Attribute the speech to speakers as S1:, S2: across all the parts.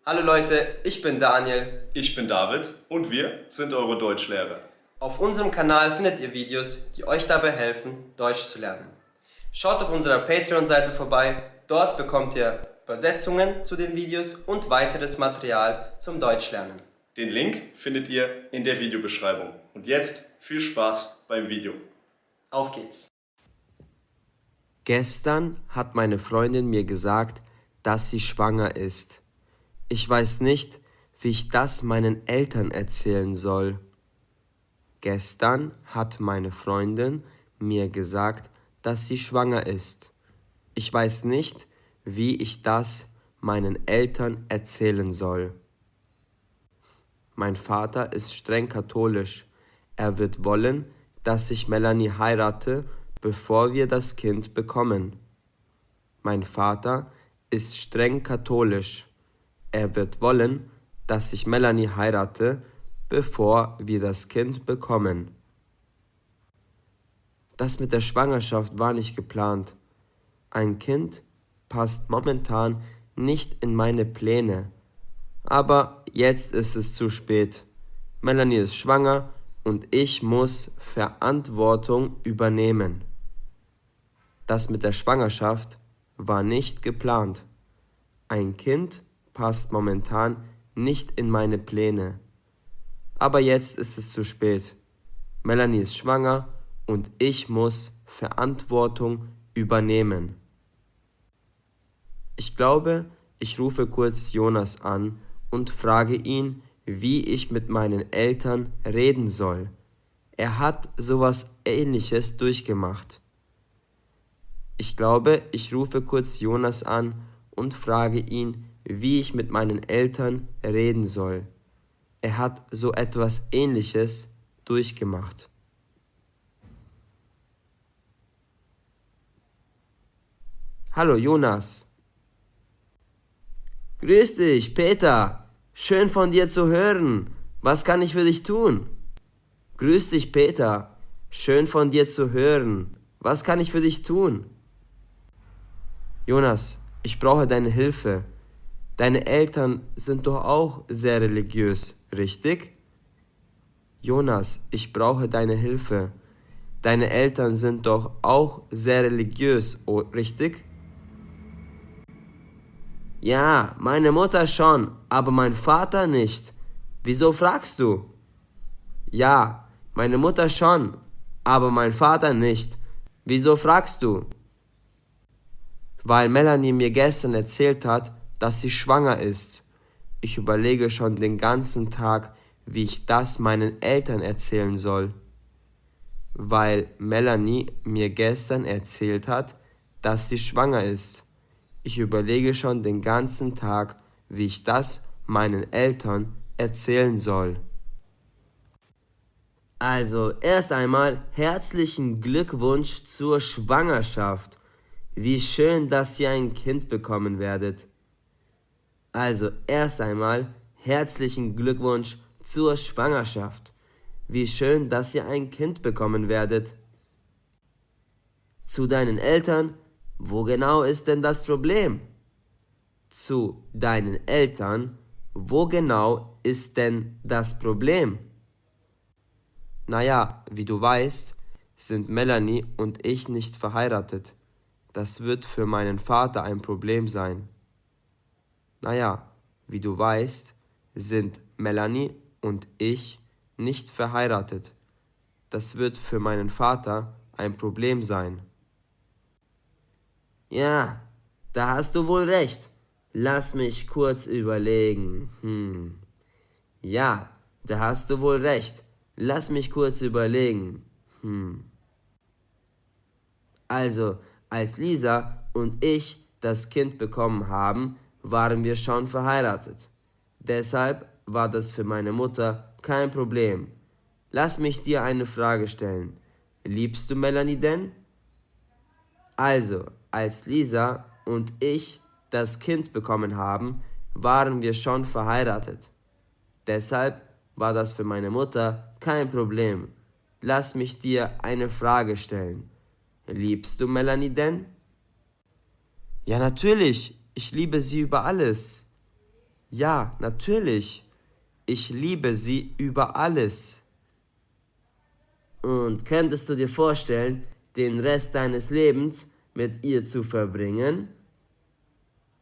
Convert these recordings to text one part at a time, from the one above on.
S1: Hallo Leute, ich bin Daniel.
S2: Ich bin David und wir sind eure Deutschlehrer.
S1: Auf unserem Kanal findet ihr Videos, die euch dabei helfen, Deutsch zu lernen. Schaut auf unserer Patreon-Seite vorbei, dort bekommt ihr Übersetzungen zu den Videos und weiteres Material zum Deutschlernen.
S2: Den Link findet ihr in der Videobeschreibung. Und jetzt viel Spaß beim Video.
S1: Auf geht's!
S3: Gestern hat meine Freundin mir gesagt, dass sie schwanger ist. Ich weiß nicht, wie ich das meinen Eltern erzählen soll. Gestern hat meine Freundin mir gesagt, dass sie schwanger ist. Ich weiß nicht, wie ich das meinen Eltern erzählen soll. Mein Vater ist streng katholisch. Er wird wollen, dass ich Melanie heirate, bevor wir das Kind bekommen. Mein Vater ist streng katholisch. Er wird wollen, dass ich Melanie heirate, bevor wir das Kind bekommen. Das mit der Schwangerschaft war nicht geplant. Ein Kind passt momentan nicht in meine Pläne. Aber jetzt ist es zu spät. Melanie ist schwanger und ich muss Verantwortung übernehmen. Das mit der Schwangerschaft war nicht geplant. Ein Kind passt momentan nicht in meine Pläne. Aber jetzt ist es zu spät. Melanie ist schwanger und ich muss Verantwortung übernehmen. Ich glaube, ich rufe kurz Jonas an und frage ihn, wie ich mit meinen Eltern reden soll. Er hat sowas Ähnliches durchgemacht. Ich glaube, ich rufe kurz Jonas an und frage ihn, wie ich mit meinen Eltern reden soll. Er hat so etwas Ähnliches durchgemacht. Hallo Jonas. Grüß dich, Peter. Schön von dir zu hören. Was kann ich für dich tun? Grüß dich, Peter. Schön von dir zu hören. Was kann ich für dich tun? Jonas, ich brauche deine Hilfe. Deine Eltern sind doch auch sehr religiös, richtig? Jonas, ich brauche deine Hilfe. Deine Eltern sind doch auch sehr religiös, richtig? Ja, meine Mutter schon, aber mein Vater nicht. Wieso fragst du? Ja, meine Mutter schon, aber mein Vater nicht. Wieso fragst du? Weil Melanie mir gestern erzählt hat, dass sie schwanger ist. Ich überlege schon den ganzen Tag, wie ich das meinen Eltern erzählen soll. Weil Melanie mir gestern erzählt hat, dass sie schwanger ist. Ich überlege schon den ganzen Tag, wie ich das meinen Eltern erzählen soll. Also erst einmal herzlichen Glückwunsch zur Schwangerschaft. Wie schön, dass ihr ein Kind bekommen werdet. Also erst einmal herzlichen Glückwunsch zur Schwangerschaft. Wie schön, dass ihr ein Kind bekommen werdet. Zu deinen Eltern, wo genau ist denn das Problem? Zu deinen Eltern, wo genau ist denn das Problem? Naja, wie du weißt, sind Melanie und ich nicht verheiratet. Das wird für meinen Vater ein Problem sein. Naja, wie du weißt, sind Melanie und ich nicht verheiratet. Das wird für meinen Vater ein Problem sein. Ja, da hast du wohl recht. Lass mich kurz überlegen. Ja, da hast du wohl recht. Lass mich kurz überlegen. Also, als Lisa und ich das Kind bekommen haben, waren wir schon verheiratet. Deshalb war das für meine Mutter kein Problem. Lass mich dir eine Frage stellen. Liebst du Melanie denn? Also, als Lisa und ich das Kind bekommen haben, waren wir schon verheiratet. Deshalb war das für meine Mutter kein Problem. Lass mich dir eine Frage stellen. Liebst du Melanie denn? Ja, natürlich. Ich liebe sie über alles. Ja, natürlich. Ich liebe sie über alles. Und könntest du dir vorstellen, den Rest deines Lebens mit ihr zu verbringen?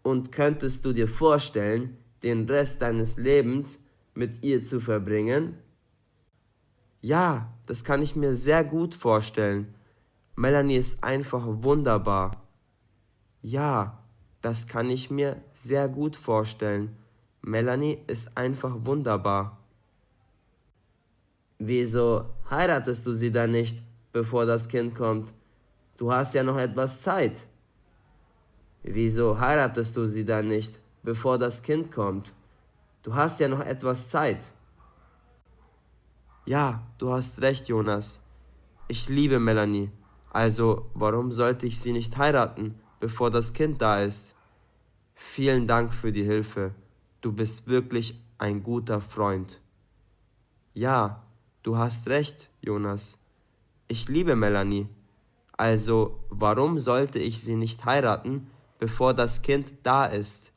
S3: Und könntest du dir vorstellen, den Rest deines Lebens mit ihr zu verbringen? Ja, das kann ich mir sehr gut vorstellen. Melanie ist einfach wunderbar. Ja, das kann ich mir sehr gut vorstellen. Melanie ist einfach wunderbar. Wieso heiratest du sie dann nicht, bevor das Kind kommt? Du hast ja noch etwas Zeit. Wieso heiratest du sie dann nicht, bevor das Kind kommt? Du hast ja noch etwas Zeit. Ja, du hast recht, Jonas. Ich liebe Melanie. Also, warum sollte ich sie nicht heiraten, bevor das Kind da ist? Vielen Dank für die Hilfe. Du bist wirklich ein guter Freund. Ja, du hast recht, Jonas. Ich liebe Melanie. Also, warum sollte ich sie nicht heiraten, bevor das Kind da ist?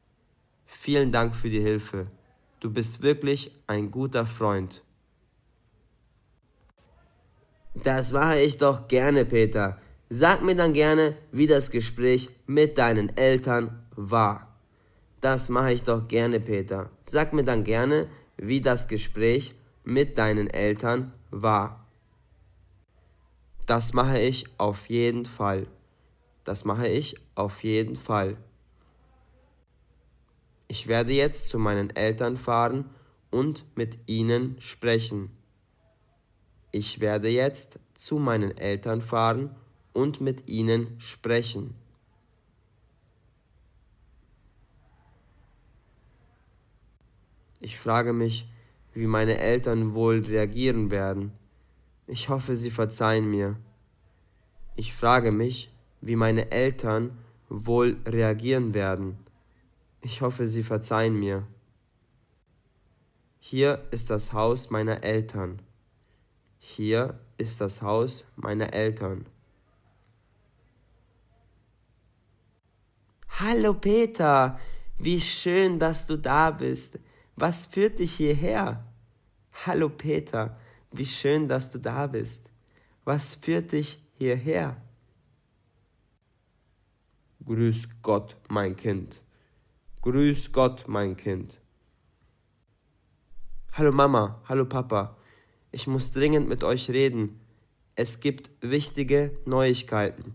S3: Vielen Dank für die Hilfe. Du bist wirklich ein guter Freund. Das mache ich doch gerne, Peter. Sag mir dann gerne, wie das Gespräch mit deinen Eltern war. Das mache ich doch gerne, Peter. Sag mir dann gerne, wie das Gespräch mit deinen Eltern war. Das mache ich auf jeden Fall. Das mache ich auf jeden Fall. Ich werde jetzt zu meinen Eltern fahren und mit ihnen sprechen. Ich werde jetzt zu meinen Eltern fahren und mit ihnen sprechen. Ich frage mich, wie meine Eltern wohl reagieren werden. Ich hoffe, sie verzeihen mir. Ich frage mich, wie meine Eltern wohl reagieren werden. Ich hoffe, sie verzeihen mir. Hier ist das Haus meiner Eltern. Hier ist das Haus meiner Eltern. Hallo Peter, wie schön, dass du da bist. Was führt dich hierher? Hallo Peter, wie schön, dass du da bist. Was führt dich hierher? Grüß Gott, mein Kind. Grüß Gott, mein Kind. Hallo Mama, hallo Papa. Ich muss dringend mit euch reden. Es gibt wichtige Neuigkeiten.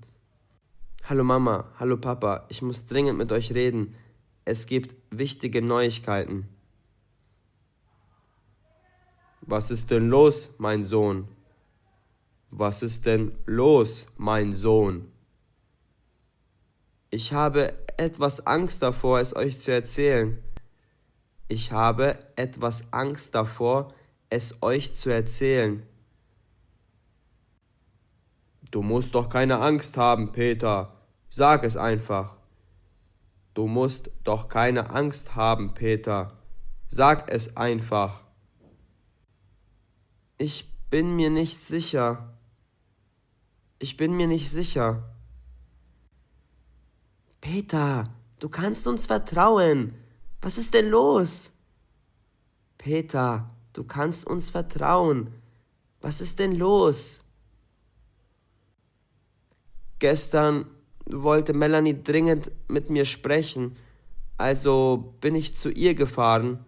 S3: Hallo Mama, hallo Papa. Ich muss dringend mit euch reden. Es gibt wichtige Neuigkeiten. Was ist denn los, mein Sohn? Was ist denn los, mein Sohn? Ich habe etwas Angst davor, es euch zu erzählen. Ich habe etwas Angst davor, es euch zu erzählen. Du musst doch keine Angst haben, Peter. Sag es einfach. Du musst doch keine Angst haben, Peter. Sag es einfach. Ich bin mir nicht sicher. Ich bin mir nicht sicher. Peter, du kannst uns vertrauen. Was ist denn los? Peter, du kannst uns vertrauen. Was ist denn los? Gestern wollte Melanie dringend mit mir sprechen, also bin ich zu ihr gefahren.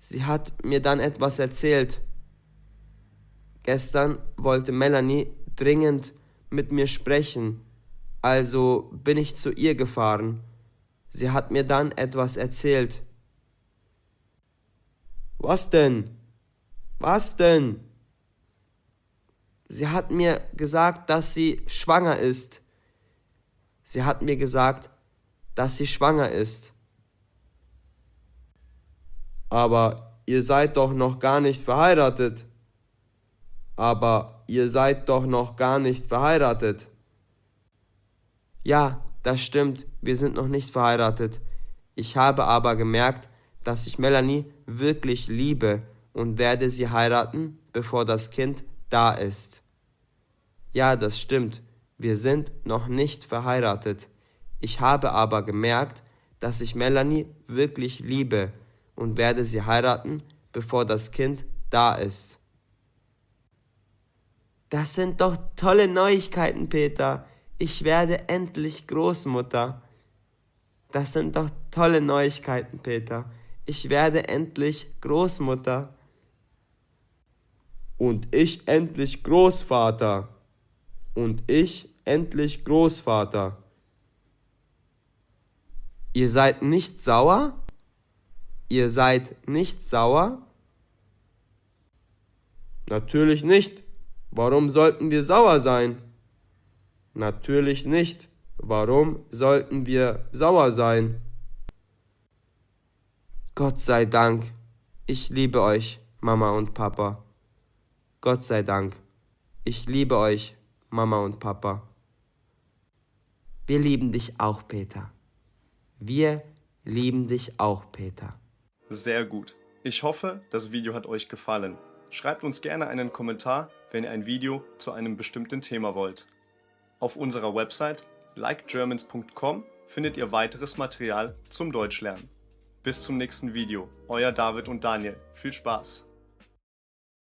S3: Sie hat mir dann etwas erzählt. Gestern wollte Melanie dringend mit mir sprechen, also bin ich zu ihr gefahren. Sie hat mir dann etwas erzählt. Was denn? Was denn? Sie hat mir gesagt, dass sie schwanger ist. Sie hat mir gesagt, dass sie schwanger ist. Aber ihr seid doch noch gar nicht verheiratet. Aber ihr seid doch noch gar nicht verheiratet. Ja, das stimmt, wir sind noch nicht verheiratet. Ich habe aber gemerkt, dass ich Melanie wirklich liebe und werde sie heiraten, bevor das Kind da ist. Ja, das stimmt, wir sind noch nicht verheiratet. Ich habe aber gemerkt, dass ich Melanie wirklich liebe und werde sie heiraten, bevor das Kind da ist. Das sind doch tolle Neuigkeiten, Peter. Ich werde endlich Großmutter. Das sind doch tolle Neuigkeiten, Peter. Ich werde endlich Großmutter. Und ich endlich Großvater. Und ich endlich Großvater. Ihr seid nicht sauer? Ihr seid nicht sauer? Natürlich nicht. Warum sollten wir sauer sein? Natürlich nicht. Warum sollten wir sauer sein? Gott sei Dank. Ich liebe euch, Mama und Papa. Gott sei Dank. Ich liebe euch, Mama und Papa. Wir lieben dich auch, Peter. Wir lieben dich auch, Peter.
S2: Sehr gut. Ich hoffe, das Video hat euch gefallen. Schreibt uns gerne einen Kommentar, wenn ihr ein Video zu einem bestimmten Thema wollt. Auf unserer Website likegermans.com findet ihr weiteres Material zum Deutschlernen. Bis zum nächsten Video. Euer David und Daniel. Viel Spaß!